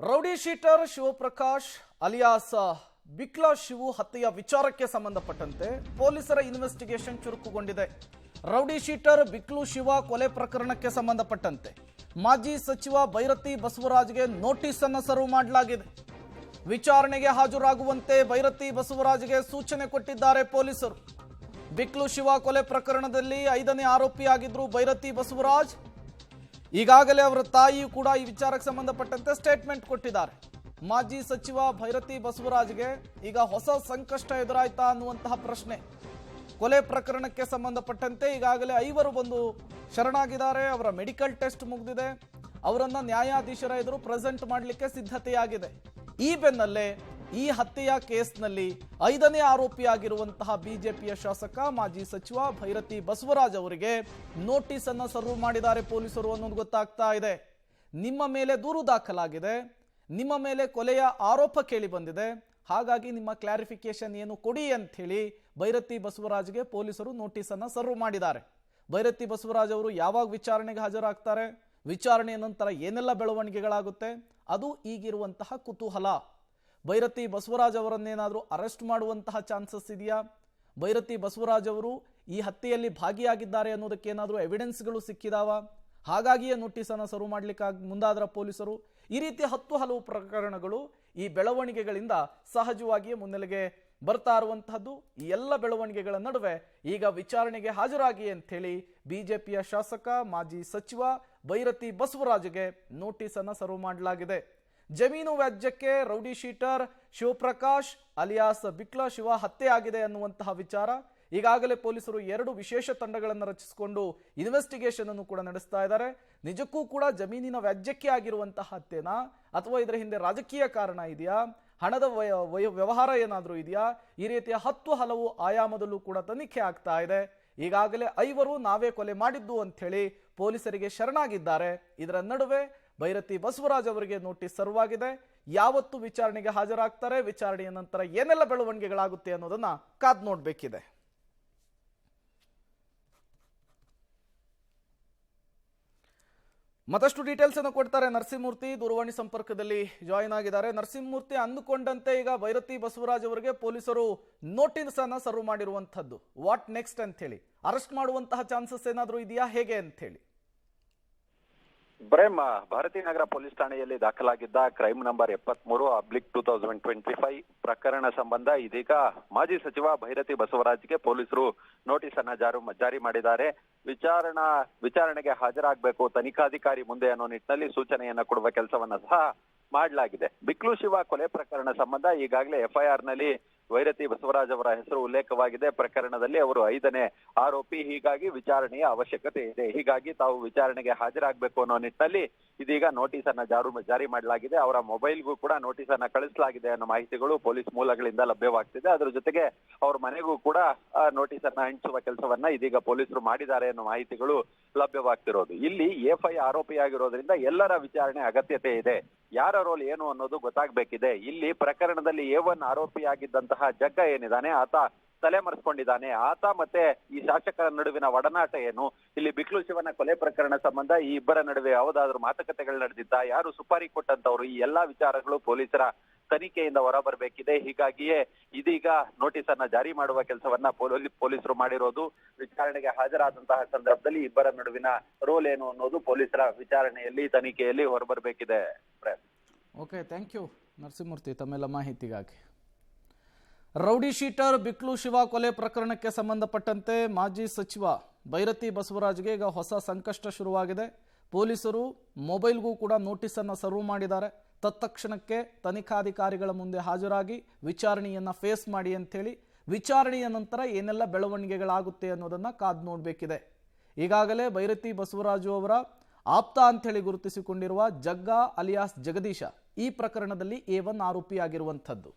Rowdy sheeter Shivaprakash alias Bikla Shivu ಹತ್ಯೆಯ ವಿಚಾರಕ್ಕೆ ಸಂಬಂಧಪಟ್ಟಂತೆ ಪೊಲೀಸರ ಇನ್ವೆಸ್ಟಿಗೇಷನ್ ಚುರುಕುಗೊಂಡಿದೆ. ರೌಡಿ ಶೀಟರ್ ಬಿಕ್ಲು ಶಿವ ಕೊಲೆ ಪ್ರಕರಣಕ್ಕೆ ಸಂಬಂಧಪಟ್ಟಂತೆ ಮಾಜಿ ಸಚಿವ ಭೈರತಿ ಬಸವರಾಜ್ಗೆ ನೋಟಿಸ್ ಅನ್ನು ಸರ್ವ್ ಮಾಡಲಾಗಿದೆ. ವಿಚಾರಣೆಗೆ ಹಾಜರಾಗುವಂತೆ ಭೈರತಿ ಬಸವರಾಜ್ಗೆ ಸೂಚನೆ ಕೊಟ್ಟಿದ್ದಾರೆ ಪೊಲೀಸರು. ಬಿಕ್ಲು ಶಿವ ಕೊಲೆ ಪ್ರಕರಣದಲ್ಲಿ 5ನೇ ಆರೋಪಿಯಾಗಿದ್ರು ಭೈರತಿ ಬಸವರಾಜ್. ಈಗಾಗಲೇ ಅವರ ತಾಯಿಯೂ ಕೂಡ ಈ ವಿಚಾರಕ್ಕೆ ಸಂಬಂಧಪಟ್ಟಂತೆ ಸ್ಟೇಟ್ಮೆಂಟ್ ಕೊಟ್ಟಿದ್ದಾರೆ. ಮಾಜಿ ಸಚಿವ ಭೈರತಿ ಬಸವರಾಜ್ಗೆ ಈಗ ಹೊಸ ಸಂಕಷ್ಟ ಎದುರಾಯ್ತಾ ಅನ್ನುವಂತಹ ಪ್ರಶ್ನೆ. ಕೊಲೆ ಪ್ರಕರಣಕ್ಕೆ ಸಂಬಂಧಪಟ್ಟಂತೆ ಈಗಾಗಲೇ 5 ಬಂದು ಶರಣಾಗಿದ್ದಾರೆ. ಅವರ ಮೆಡಿಕಲ್ ಟೆಸ್ಟ್ ಮುಗಿದಿದೆ. ಅವರನ್ನ ನ್ಯಾಯಾಧೀಶರ ಎದುರು ಪ್ರೆಸೆಂಟ್ ಮಾಡಲಿಕ್ಕೆ ಸಿದ್ಧತೆಯಾಗಿದೆ. ಈ ಬೆನ್ನಲ್ಲೇ ಈ ಹತ್ಯೆಯ ಕೇಸ್ನಲ್ಲಿ 5ನೇ ಆರೋಪಿಯಾಗಿರುವಂತಹ ಬಿಜೆಪಿಯ ಶಾಸಕ ಮಾಜಿ ಸಚಿವ ಭೈರತಿ ಬಸವರಾಜ್ ಅವರಿಗೆ ನೋಟಿಸ್ ಅನ್ನು ಸರ್ವ್ ಮಾಡಿದ್ದಾರೆ ಪೊಲೀಸರು ಅನ್ನೋದು ಗೊತ್ತಾಗ್ತಾ ಇದೆ. ನಿಮ್ಮ ಮೇಲೆ ದೂರು ದಾಖಲಾಗಿದೆ, ನಿಮ್ಮ ಮೇಲೆ ಕೊಲೆಯ ಆರೋಪ ಕೇಳಿ ಬಂದಿದೆ, ಹಾಗಾಗಿ ನಿಮ್ಮ ಕ್ಲಾರಿಫಿಕೇಶನ್ ಏನು ಕೊಡಿ ಅಂತ ಹೇಳಿ ಭೈರತಿ ಬಸವರಾಜ್ಗೆ ಪೊಲೀಸರು ನೋಟಿಸ್ ಅನ್ನು ಸರ್ವ್ ಮಾಡಿದ್ದಾರೆ. ಭೈರತಿ ಬಸವರಾಜ್ ಅವರು ಯಾವಾಗ ವಿಚಾರಣೆಗೆ ಹಾಜರಾಗ್ತಾರೆ, ವಿಚಾರಣೆಯ ನಂತರ ಏನೆಲ್ಲ ಬೆಳವಣಿಗೆಗಳಾಗುತ್ತೆ, ಅದು ಈಗಿರುವಂತಹ ಕುತೂಹಲ. ಭೈರತಿ ಬಸವರಾಜ್ ಅವರನ್ನೇನಾದರೂ ಅರೆಸ್ಟ್ ಮಾಡುವಂತಹ ಚಾನ್ಸಸ್ ಇದೆಯಾ? ಭೈರತಿ ಬಸವರಾಜ್ ಅವರು ಈ ಹತ್ಯೆಯಲ್ಲಿ ಭಾಗಿಯಾಗಿದ್ದಾರೆ ಅನ್ನೋದಕ್ಕೆ ಏನಾದರೂ ಎವಿಡೆನ್ಸ್ಗಳು ಸಿಕ್ಕಿದಾವ? ಹಾಗಾಗಿಯೇ ನೋಟಿಸ್ ಅನ್ನು ಸರ್ವ್ ಮಾಡಲಿಕ್ಕೆ ಮುಂದಾದ್ರ ಪೊಲೀಸರು. ಈ ರೀತಿ 10 ಹಲವು ಪ್ರಕರಣಗಳು ಈ ಬೆಳವಣಿಗೆಗಳಿಂದ ಸಹಜವಾಗಿಯೇ ಮುನ್ನೆಲೆಗೆ ಬರ್ತಾ ಇರುವಂತಹದ್ದು. ಈ ಎಲ್ಲ ಬೆಳವಣಿಗೆಗಳ ನಡುವೆ ಈಗ ವಿಚಾರಣೆಗೆ ಹಾಜರಾಗಿ ಅಂತ ಹೇಳಿ ಬಿಜೆಪಿಯ ಶಾಸಕ ಮಾಜಿ ಸಚಿವ ಭೈರತಿ ಬಸವರಾಜ್ಗೆ ನೋಟಿಸ್ ಅನ್ನು ಸರ್ವ್ ಮಾಡಲಾಗಿದೆ. ಜಮೀನು ವ್ಯಾಜ್ಯಕ್ಕೆ rowdy sheeter Shivaprakash alias Bikla Shiva ಹತ್ಯೆ ಆಗಿದೆ ಅನ್ನುವಂತಹ ವಿಚಾರ ಈಗಾಗಲೇ ಪೊಲೀಸರು 2 ವಿಶೇಷ ತಂಡಗಳನ್ನು ರಚಿಸಿಕೊಂಡು ಇನ್ವೆಸ್ಟಿಗೇಷನ್ ಅನ್ನು ಕೂಡ ನಡೆಸ್ತಾ ಇದ್ದಾರೆ. ನಿಜಕ್ಕೂ ಕೂಡ ಜಮೀನಿನ ವ್ಯಾಜ್ಯಕ್ಕೆ ಆಗಿರುವಂತಹ ಹತ್ಯೆನಾ ಅಥವಾ ಇದರ ಹಿಂದೆ ರಾಜಕೀಯ ಕಾರಣ ಇದೆಯಾ, ಹಣದ ವ್ಯವಹಾರ ಏನಾದರೂ ಇದೆಯಾ? ಈ ರೀತಿಯ 10 ಹಲವು ಆಯಾಮದಲ್ಲೂ ಕೂಡ ತನಿಖೆ ಆಗ್ತಾ ಇದೆ. ಈಗಾಗಲೇ 5 ನಾವೇ ಕೊಲೆ ಮಾಡಿದ್ದು ಅಂತ ಹೇಳಿ ಪೊಲೀಸರಿಗೆ ಶರಣಾಗಿದ್ದಾರೆ. ಇದರ ನಡುವೆ ಭೈರತಿ ಬಸವರಾಜ್ ಅವರಿಗೆ ನೋಟಿಸ್ ಸರ್ವ್ ಆಗಿದೆ. ಯಾವತ್ತು ವಿಚಾರಣೆಗೆ ಹಾಜರಾಗ್ತಾರೆ, ವಿಚಾರಣೆಯ ನಂತರ ಏನೆಲ್ಲ ಬೆಳವಣಿಗೆಗಳಾಗುತ್ತೆ ಅನ್ನೋದನ್ನ ಕಾದ್ ನೋಡ್ಬೇಕಿದೆ. ಮತ್ತಷ್ಟು ಡೀಟೇಲ್ಸ್ ಅನ್ನು ಕೊಡ್ತಾರೆ ನರಸಿಂಹಮೂರ್ತಿ, ದೂರವಾಣಿ ಸಂಪರ್ಕದಲ್ಲಿ ಜಾಯಿನ್ ಆಗಿದ್ದಾರೆ. ನರಸಿಂಹಮೂರ್ತಿ, ಅಂದುಕೊಂಡಂತೆ ಈಗ ಭೈರತಿ ಬಸವರಾಜ್ ಅವರಿಗೆ ಪೊಲೀಸರು ನೋಟಿಸ್ ಅನ್ನ ಸರ್ವ್ ಮಾಡಿರುವಂತದ್ದು. ವಾಟ್ ನೆಕ್ಸ್ಟ್ ಅಂತ ಹೇಳಿ ಅರೆಸ್ಟ್ ಮಾಡುವಂತಹ ಚಾನ್ಸಸ್ ಏನಾದರೂ ಇದೆಯಾ, ಹೇಗೆ ಅಂತ ಹೇಳಿ? ಬ್ರೇಮ್, ಭಾರತೀನಗರ ಪೊಲೀಸ್ ಠಾಣೆಯಲ್ಲಿ ದಾಖಲಾಗಿದ್ದ ಕ್ರೈಮ್ ನಂಬರ್ 73/2025 ಪ್ರಕರಣ ಸಂಬಂಧ ಇದೀಗ ಮಾಜಿ ಸಚಿವ ಭೈರತಿ ಬಸವರಾಜ್ಗೆ ಪೊಲೀಸರು ನೋಟಿಸ್ ಅನ್ನ ಜಾರಿ ಮಾಡಿದ್ದಾರೆ. ವಿಚಾರಣೆಗೆ ಹಾಜರಾಗಬೇಕು ತನಿಖಾಧಿಕಾರಿ ಮುಂದೆ ಅನ್ನೋ ನಿಟ್ಟಿನಲ್ಲಿ ಸೂಚನೆಯನ್ನ ಕೊಡುವ ಕೆಲಸವನ್ನ ಸಹ ಮಾಡಲಾಗಿದೆ. ಬಿಕ್ಲು ಶಿವ ಕೊಲೆ ಪ್ರಕರಣ ಸಂಬಂಧ ಈಗಾಗಲೇ FIR ನಲ್ಲಿ ಭೈರತಿ ಬಸವರಾಜ್ ಅವರ ಹೆಸರು ಉಲ್ಲೇಖವಾಗಿದೆ. ಪ್ರಕರಣದಲ್ಲಿ ಅವರು 5ನೇ ಆರೋಪಿ. ಹೀಗಾಗಿ ವಿಚಾರಣೆಯ ಅವಶ್ಯಕತೆ ಇದೆ. ಹೀಗಾಗಿ ತಾವು ವಿಚಾರಣೆಗೆ ಹಾಜರಾಗಬೇಕು ಅನ್ನೋ ನಿಟ್ಟಿನಲ್ಲಿ ಇದೀಗ ನೋಟಿಸ್ ಅನ್ನ ಜಾರಿ ಮಾಡಲಾಗಿದೆ. ಅವರ ಮೊಬೈಲ್ಗೂ ಕೂಡ ನೋಟಿಸ್ ಅನ್ನ ಕಳಿಸಲಾಗಿದೆ ಅನ್ನೋ ಮಾಹಿತಿಗಳು ಪೊಲೀಸ್ ಮೂಲಗಳಿಂದ ಲಭ್ಯವಾಗ್ತಿದೆ. ಅದ್ರ ಜೊತೆಗೆ ಅವ್ರ ಮನೆಗೂ ಕೂಡ ನೋಟಿಸ್ ಅನ್ನ ಅಂಟಿಸುವ ಕೆಲಸವನ್ನ ಇದೀಗ ಪೊಲೀಸರು ಮಾಡಿದ್ದಾರೆ ಅನ್ನೋ ಮಾಹಿತಿಗಳು ಲಭ್ಯವಾಗ್ತಿರೋದು. ಇಲ್ಲಿ A5 ಆರೋಪಿಯಾಗಿರೋದ್ರಿಂದ ಎಲ್ಲರ ವಿಚಾರಣೆ ಅಗತ್ಯತೆ ಇದೆ. ಯಾರ ರೋಲ್ ಏನು ಅನ್ನೋದು ಗೊತ್ತಾಗಬೇಕಿದೆ. ಇಲ್ಲಿ ಪ್ರಕರಣದಲ್ಲಿ A1 ಆರೋಪಿಯಾಗಿದ್ದಂತಹ ಜಗ್ಗ ಏನಿದ್ದಾನೆ, ಆತ ತಲೆಮರೆಸ್ಕೊಂಡಿದ್ದಾನೆ. ಆತ ಮತ್ತೆ ಈ ಶಾಸಕರ ನಡುವಿನ ಒಡನಾಟ ಏನು, ಇಲ್ಲಿ ಬಿಕ್ಲು ಶಿವನ ಕೊಲೆ ಪ್ರಕರಣ ಸಂಬಂಧ ಈ ಇಬ್ಬರ ನಡುವೆ ಯಾವುದಾದ್ರೂ ಮಾತುಕತೆಗಳು ನಡೆದಿದ್ದ, ಯಾರು ಸುಪಾರಿ ಕೊಟ್ಟಂತವ್ರು, ಈ ಎಲ್ಲಾ ವಿಚಾರಗಳು ಪೊಲೀಸರ ತನಿಖೆಯಿಂದ ಹೊರಬರಬೇಕಿದೆ. ಹೀಗಾಗಿಯೇ ಇದೀಗ ನೋಟಿಸ್ ಅನ್ನ ಜಾರಿ ಮಾಡುವ ಕೆಲಸವನ್ನ ಪೊಲೀಸರು ಮಾಡಿರೋದು. ವಿಚಾರಣೆಗೆ ಹಾಜರಾದಂತಹ ಸಂದರ್ಭದಲ್ಲಿ ಇಬ್ಬರ ನಡುವಿನ ರೋಲ್ ಏನು ಅನ್ನೋದು ಪೊಲೀಸರ ವಿಚಾರಣೆಯಲ್ಲಿ ತನಿಖೆಯಲ್ಲಿ ಹೊರಬರಬೇಕಿದೆ. ಓಕೆ, ಥ್ಯಾಂಕ್ ಯು ನರಸಿಂಹಮೂರ್ತಿ ತಮ್ಮೆಲ್ಲ ಮಾಹಿತಿಗಾಗಿ. ರೌಡಿ ಶೀಟರ್ ಬಿಕ್ಲು ಶಿವ ಕೊಲೆ ಪ್ರಕರಣಕ್ಕೆ ಸಂಬಂಧಪಟ್ಟಂತೆ ಮಾಜಿ ಸಚಿವ ಭೈರತಿ ಬಸವರಾಜ್ಗೆ ಈಗ ಹೊಸ ಸಂಕಷ್ಟ ಶುರುವಾಗಿದೆ. ಪೊಲೀಸರು ಮೊಬೈಲ್ಗೂ ಕೂಡ ನೋಟಿಸ್ ಅನ್ನು ಸರ್ವ್ ಮಾಡಿದ್ದಾರೆ. ತತ್ಕ್ಷಣಕ್ಕೆ ತನಿಖಾಧಿಕಾರಿಗಳ ಮುಂದೆ ಹಾಜರಾಗಿ ವಿಚಾರಣೆಯನ್ನ ಫೇಸ್ ಮಾಡಿ ಅಂತೇಳಿ, ವಿಚಾರಣೆಯ ನಂತರ ಏನೆಲ್ಲ ಬೆಳವಣಿಗೆಗಳಾಗುತ್ತೆ ಅನ್ನೋದನ್ನ ಕಾದು ನೋಡಬೇಕಿದೆ. ಈಗಾಗಲೇ ಭೈರತಿ ಬಸವರಾಜು ಅವರ ಆಪ್ತ ಅಂತೇಳಿ ಗುರುತಿಸಿಕೊಂಡಿರುವ ಜಗ್ಗ ಅಲಿಯಾಸ್ ಜಗದೀಶ ಈ ಪ್ರಕರಣದಲ್ಲಿ A1 ಆರೋಪಿಯಾಗಿರುವಂಥದ್ದು.